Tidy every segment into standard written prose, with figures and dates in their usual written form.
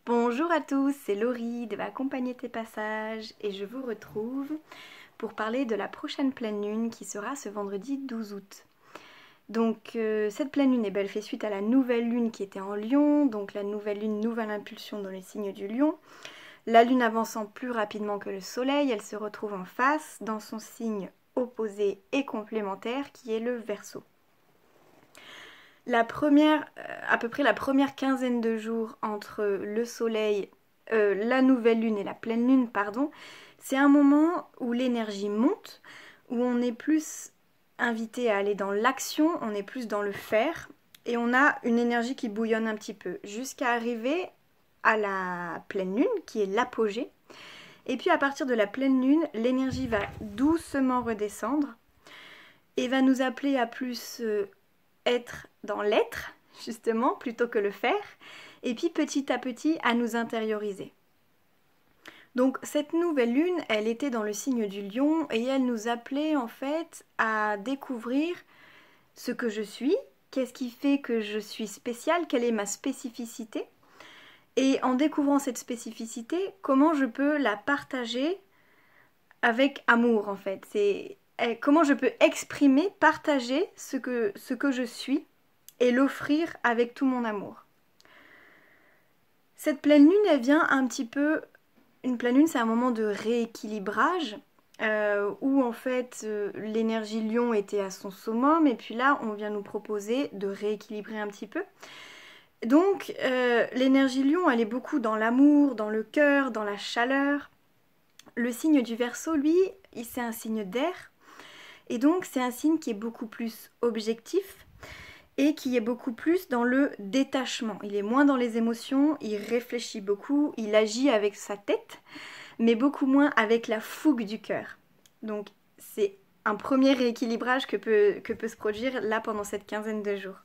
Bonjour à tous, c'est Laurie de Accompagner tes passages et je vous retrouve pour parler de la prochaine pleine lune qui sera ce vendredi 12 août. Donc cette pleine lune, elle fait suite à la nouvelle lune qui était en Lion, donc la nouvelle lune, nouvelle impulsion dans le signe du Lion. La lune avançant plus rapidement que le soleil, elle se retrouve en face dans son signe opposé et complémentaire qui est le Verseau. À peu près la première quinzaine de jours entre le soleil, la nouvelle lune et la pleine lune, pardon, c'est un moment où l'énergie monte, où on est plus invité à aller dans l'action, on est plus dans le faire, et on a une énergie qui bouillonne un petit peu, jusqu'à arriver à la pleine lune, qui est l'apogée. Et puis à partir de la pleine lune, l'énergie va doucement redescendre, et va nous appeler à plus être dans l'être, justement, plutôt que le faire, et puis petit à petit à nous intérioriser. Donc cette nouvelle lune, elle était dans le signe du Lion et elle nous appelait en fait à découvrir ce que je suis, qu'est-ce qui fait que je suis spéciale, quelle est ma spécificité, et en découvrant cette spécificité, comment je peux la partager avec amour en fait. C'est comment je peux exprimer, partager ce que je suis et l'offrir avec tout mon amour. Cette pleine lune, elle vient un petit peu... Une pleine lune, c'est un moment de rééquilibrage où en fait l'énergie Lion était à son summum et puis là, on vient nous proposer de rééquilibrer un petit peu. Donc, l'énergie Lion, elle est beaucoup dans l'amour, dans le cœur, dans la chaleur. Le signe du Verseau, lui, c'est un signe d'air. Et donc, c'est un signe qui est beaucoup plus objectif et qui est beaucoup plus dans le détachement. Il est moins dans les émotions, il réfléchit beaucoup, il agit avec sa tête, mais beaucoup moins avec la fougue du cœur. Donc, c'est un premier rééquilibrage que peut se produire là pendant cette quinzaine de jours.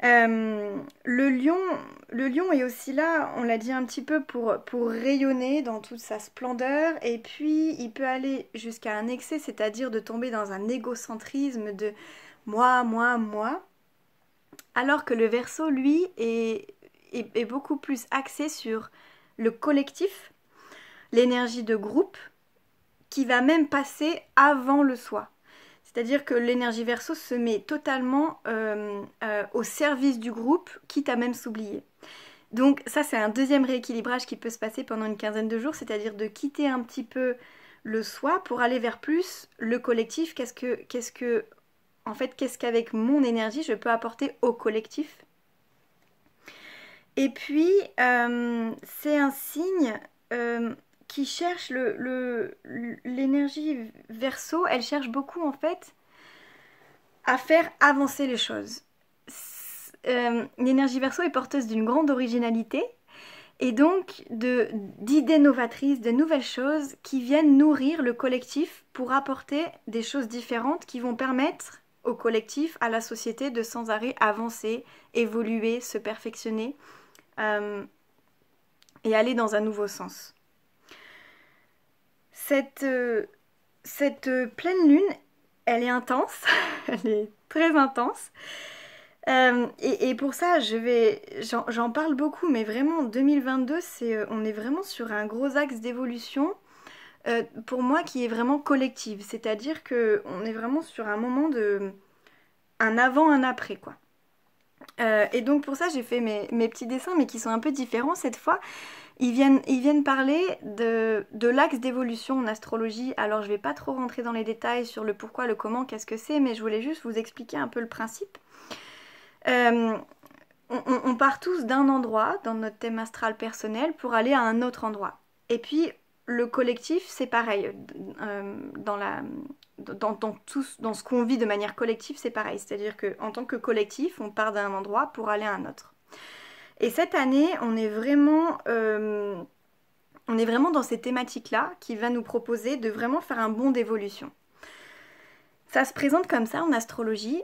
Le lion est aussi là, on l'a dit un petit peu, pour rayonner dans toute sa splendeur, et puis il peut aller jusqu'à un excès, c'est-à-dire de tomber dans un égocentrisme de moi, moi, moi, alors que le Verseau, lui, est beaucoup plus axé sur le collectif, l'énergie de groupe, qui va même passer avant le soi. C'est-à-dire que l'énergie Verseau se met totalement au service du groupe, quitte à même s'oublier. Donc ça, c'est un deuxième rééquilibrage qui peut se passer pendant une quinzaine de jours, c'est-à-dire de quitter un petit peu le soi pour aller vers plus le collectif. Qu'est-ce qu'avec mon énergie, je peux apporter au collectif? Et puis, c'est un signe... qui cherche l'énergie Verseau, elle cherche beaucoup en fait à faire avancer les choses. L'énergie Verseau est porteuse d'une grande originalité et donc d'idées novatrices, de nouvelles choses qui viennent nourrir le collectif pour apporter des choses différentes qui vont permettre au collectif, à la société de sans arrêt avancer, évoluer, se perfectionner et aller dans un nouveau sens. Cette pleine lune, elle est intense, elle est très intense. Et pour ça, j'en parle beaucoup, mais vraiment 2022, on est vraiment sur un gros axe d'évolution, pour moi qui est vraiment collective. C'est-à-dire qu'on est vraiment sur un moment un avant, un après, quoi. Et donc pour ça, j'ai fait mes petits dessins, mais qui sont un peu différents cette fois. Ils viennent parler de l'axe d'évolution en astrologie. Alors je ne vais pas trop rentrer dans les détails sur le pourquoi, le comment, qu'est-ce que c'est, mais je voulais juste vous expliquer un peu le principe. On part tous d'un endroit dans notre thème astral personnel pour aller à un autre endroit. Et puis le collectif, c'est pareil. Dans ce qu'on vit de manière collective, c'est pareil. C'est-à-dire qu'en tant que collectif, on part d'un endroit pour aller à un autre. Et cette année, on est vraiment dans ces thématiques-là qui va nous proposer de vraiment faire un bond d'évolution. Ça se présente comme ça en astrologie.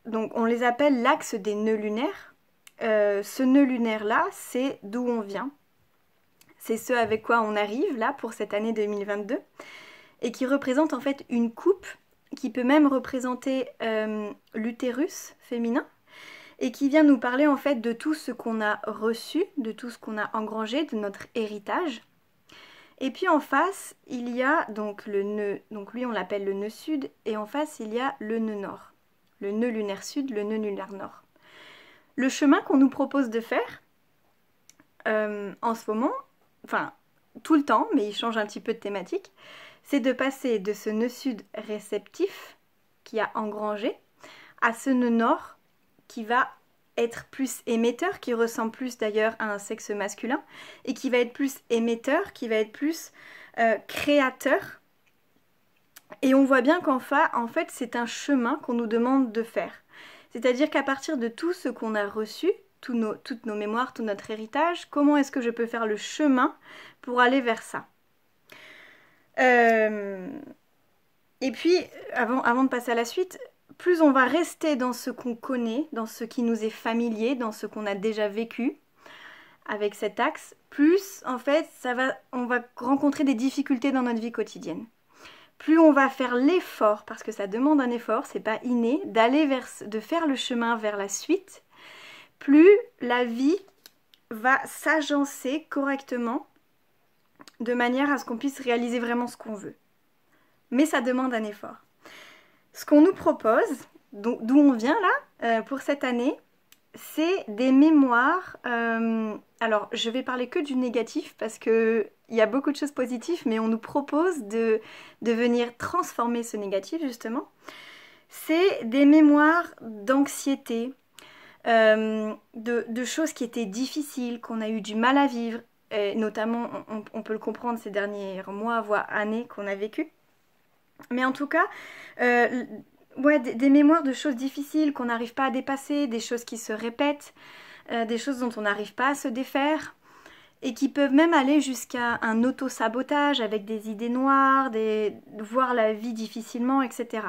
Donc on les appelle l'axe des nœuds lunaires. Ce nœud lunaire-là, c'est d'où on vient. C'est ce avec quoi on arrive là pour cette année 2022. Et qui représente en fait une coupe qui peut même représenter l'utérus féminin. et qui vient nous parler en fait de tout ce qu'on a reçu, de tout ce qu'on a engrangé, de notre héritage. Et puis en face, il y a donc le nœud, donc lui on l'appelle le nœud sud, et en face il y a le nœud nord. Le nœud lunaire sud, le nœud lunaire nord. Le chemin qu'on nous propose de faire, en ce moment, enfin tout le temps, mais il change un petit peu de thématique, c'est de passer de ce nœud sud réceptif, qui a engrangé, à ce nœud nord, qui va être plus émetteur, qui ressemble plus d'ailleurs à un sexe masculin, et qui va être plus émetteur, qui va être plus créateur. Et on voit bien qu'en fait, c'est un chemin qu'on nous demande de faire. C'est-à-dire qu'à partir de tout ce qu'on a reçu, toutes nos mémoires, tout notre héritage, comment est-ce que je peux faire le chemin pour aller vers ça? Et puis, avant de passer à la suite, plus on va rester dans ce qu'on connaît, dans ce qui nous est familier, dans ce qu'on a déjà vécu avec cet axe, plus en fait on va rencontrer des difficultés dans notre vie quotidienne. Plus on va faire l'effort, parce que ça demande un effort, c'est pas inné, de faire le chemin vers la suite, plus la vie va s'agencer correctement de manière à ce qu'on puisse réaliser vraiment ce qu'on veut. Mais ça demande un effort. Ce qu'on nous propose, d'où on vient là, pour cette année, c'est des mémoires. Alors, je vais parler que du négatif parce qu'il y a beaucoup de choses positives, mais on nous propose de venir transformer ce négatif, justement. C'est des mémoires d'anxiété, de choses qui étaient difficiles, qu'on a eu du mal à vivre, et notamment, on peut le comprendre ces derniers mois, voire années qu'on a vécues. Mais en tout cas, ouais, des mémoires de choses difficiles qu'on n'arrive pas à dépasser, des choses qui se répètent, des choses dont on n'arrive pas à se défaire, et qui peuvent même aller jusqu'à un auto-sabotage avec des idées noires, voir la vie difficilement, etc.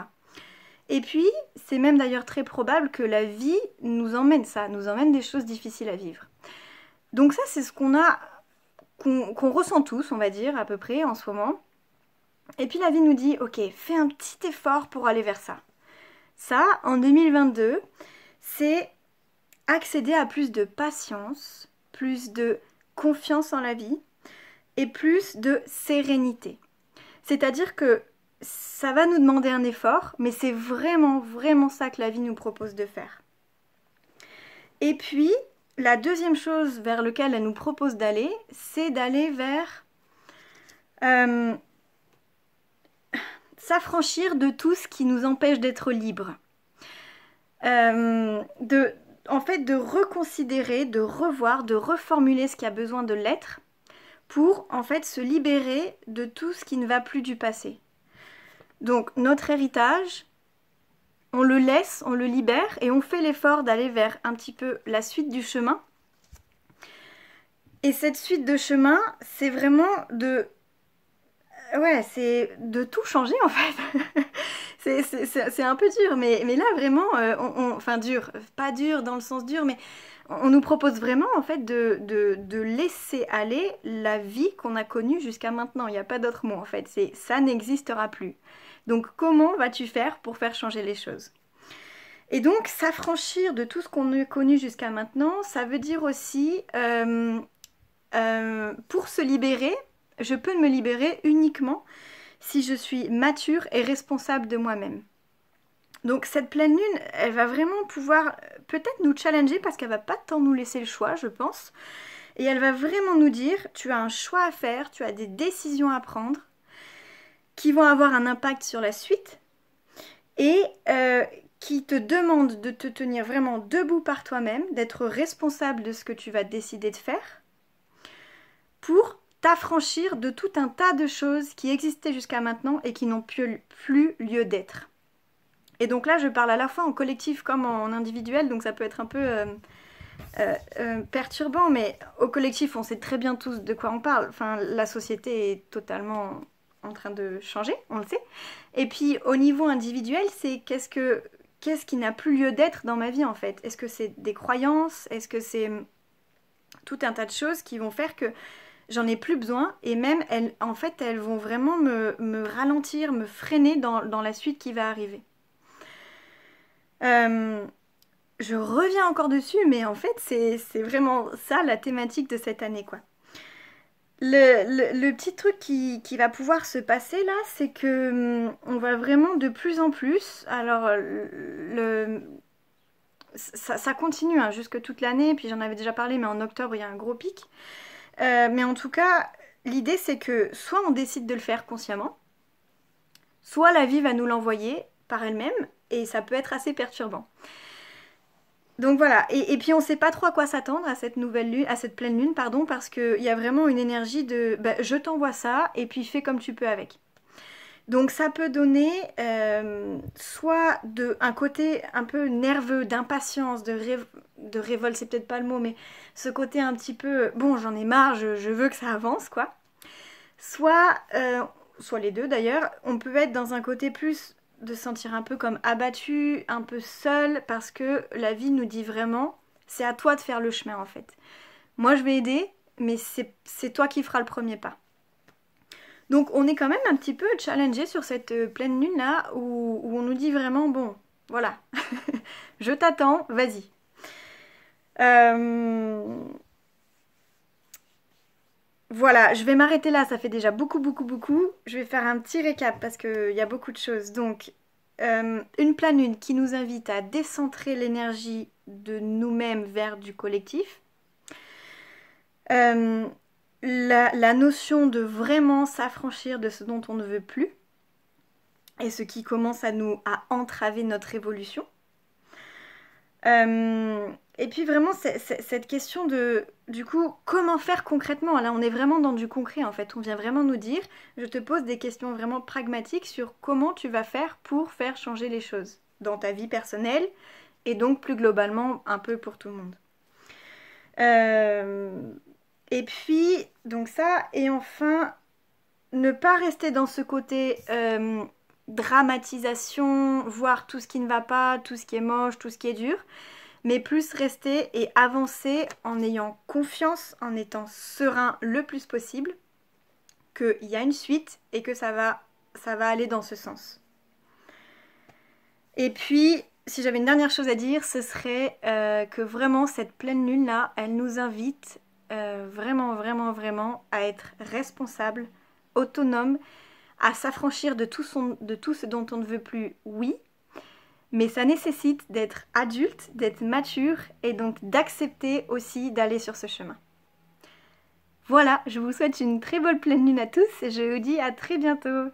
Et puis, c'est même d'ailleurs très probable que la vie nous emmène des choses difficiles à vivre. Donc ça, c'est ce qu'on ressent tous, on va dire, à peu près, en ce moment. Et puis la vie nous dit, ok, fais un petit effort pour aller vers ça. Ça, en 2022, c'est accéder à plus de patience, plus de confiance en la vie et plus de sérénité. C'est-à-dire que ça va nous demander un effort, mais c'est vraiment, vraiment ça que la vie nous propose de faire. Et puis, la deuxième chose vers laquelle elle nous propose d'aller, c'est d'aller vers s'affranchir de tout ce qui nous empêche d'être libres. En fait, de reconsidérer, de revoir, de reformuler ce qui a besoin de l'être pour, en fait, se libérer de tout ce qui ne va plus du passé. Donc, notre héritage, on le laisse, on le libère et on fait l'effort d'aller vers un petit peu la suite du chemin. Et cette suite de chemin, c'est vraiment c'est de tout changer en fait. c'est un peu dur, mais là vraiment, enfin dur, pas dur dans le sens dur, mais on nous propose vraiment en fait de laisser aller la vie qu'on a connue jusqu'à maintenant. Il n'y a pas d'autre mot en fait, ça n'existera plus. Donc comment vas-tu faire pour faire changer les choses? Et donc s'affranchir de tout ce qu'on a connu jusqu'à maintenant, ça veut dire aussi, pour se libérer, je peux me libérer uniquement si je suis mature et responsable de moi-même. Donc cette pleine lune, elle va vraiment pouvoir peut-être nous challenger parce qu'elle va pas tant nous laisser le choix, je pense. Et elle va vraiment nous dire, tu as un choix à faire, tu as des décisions à prendre qui vont avoir un impact sur la suite et qui te demandent de te tenir vraiment debout par toi-même, d'être responsable de ce que tu vas décider de faire pour t'affranchir de tout un tas de choses qui existaient jusqu'à maintenant et qui n'ont plus lieu d'être. Et donc là, je parle à la fois en collectif comme en individuel, donc ça peut être un peu perturbant, mais au collectif, on sait très bien tous de quoi on parle. Enfin, la société est totalement en train de changer, on le sait. Et puis, au niveau individuel, c'est qu'est-ce qui n'a plus lieu d'être dans ma vie, en fait? Est-ce que c'est des croyances? Est-ce que c'est tout un tas de choses qui vont faire que j'en ai plus besoin et même, elles vont vraiment me ralentir, me freiner dans la suite qui va arriver. je reviens encore dessus, mais en fait c'est vraiment ça la thématique de cette année quoi. Le petit truc qui va pouvoir se passer là, c'est que on va vraiment de plus en plus, alors ça continue hein, jusque toute l'année, puis j'en avais déjà parlé, mais en octobre il y a un gros pic. Mais en tout cas, l'idée c'est que soit on décide de le faire consciemment, soit la vie va nous l'envoyer par elle-même, et ça peut être assez perturbant. Donc voilà, et puis on sait pas trop à quoi s'attendre à cette nouvelle lune, à cette pleine lune, pardon, parce qu'il y a vraiment une énergie de bah, je t'envoie ça et puis fais comme tu peux avec. Donc ça peut donner soit un côté un peu nerveux, d'impatience, de révolte, c'est peut-être pas le mot, mais ce côté un petit peu bon j'en ai marre, je veux que ça avance quoi. Soit les deux d'ailleurs, on peut être dans un côté plus de se sentir un peu comme abattu, un peu seul, parce que la vie nous dit vraiment, c'est à toi de faire le chemin en fait. Moi je vais aider, mais c'est toi qui feras le premier pas. Donc on est quand même un petit peu challengé sur cette pleine lune là, où on nous dit vraiment, bon, voilà, je t'attends, vas-y. Voilà, je vais m'arrêter là, ça fait déjà beaucoup, beaucoup, beaucoup. Je vais faire un petit récap parce qu'il y a beaucoup de choses. Donc, une pleine lune qui nous invite à décentrer l'énergie de nous-mêmes vers du collectif. La notion de vraiment s'affranchir de ce dont on ne veut plus et ce qui commence à entraver notre évolution. Et puis vraiment cette question de, du coup, comment faire concrètement? Là on est vraiment dans du concret en fait, on vient vraiment nous dire, je te pose des questions vraiment pragmatiques sur comment tu vas faire pour faire changer les choses dans ta vie personnelle et donc plus globalement un peu pour tout le monde. Et puis, donc ça, et enfin, ne pas rester dans ce côté dramatisation, voir tout ce qui ne va pas, tout ce qui est moche, tout ce qui est dur, mais plus rester et avancer en ayant confiance, en étant serein le plus possible, qu'il y a une suite et que ça va aller dans ce sens. Et puis, si j'avais une dernière chose à dire, ce serait que vraiment cette pleine lune là, elle nous invite vraiment, vraiment, vraiment à être responsable, autonome, à s'affranchir de tout ce dont on ne veut plus, oui, mais ça nécessite d'être adulte, d'être mature et donc d'accepter aussi d'aller sur ce chemin. Voilà, je vous souhaite une très bonne pleine lune à tous et je vous dis à très bientôt.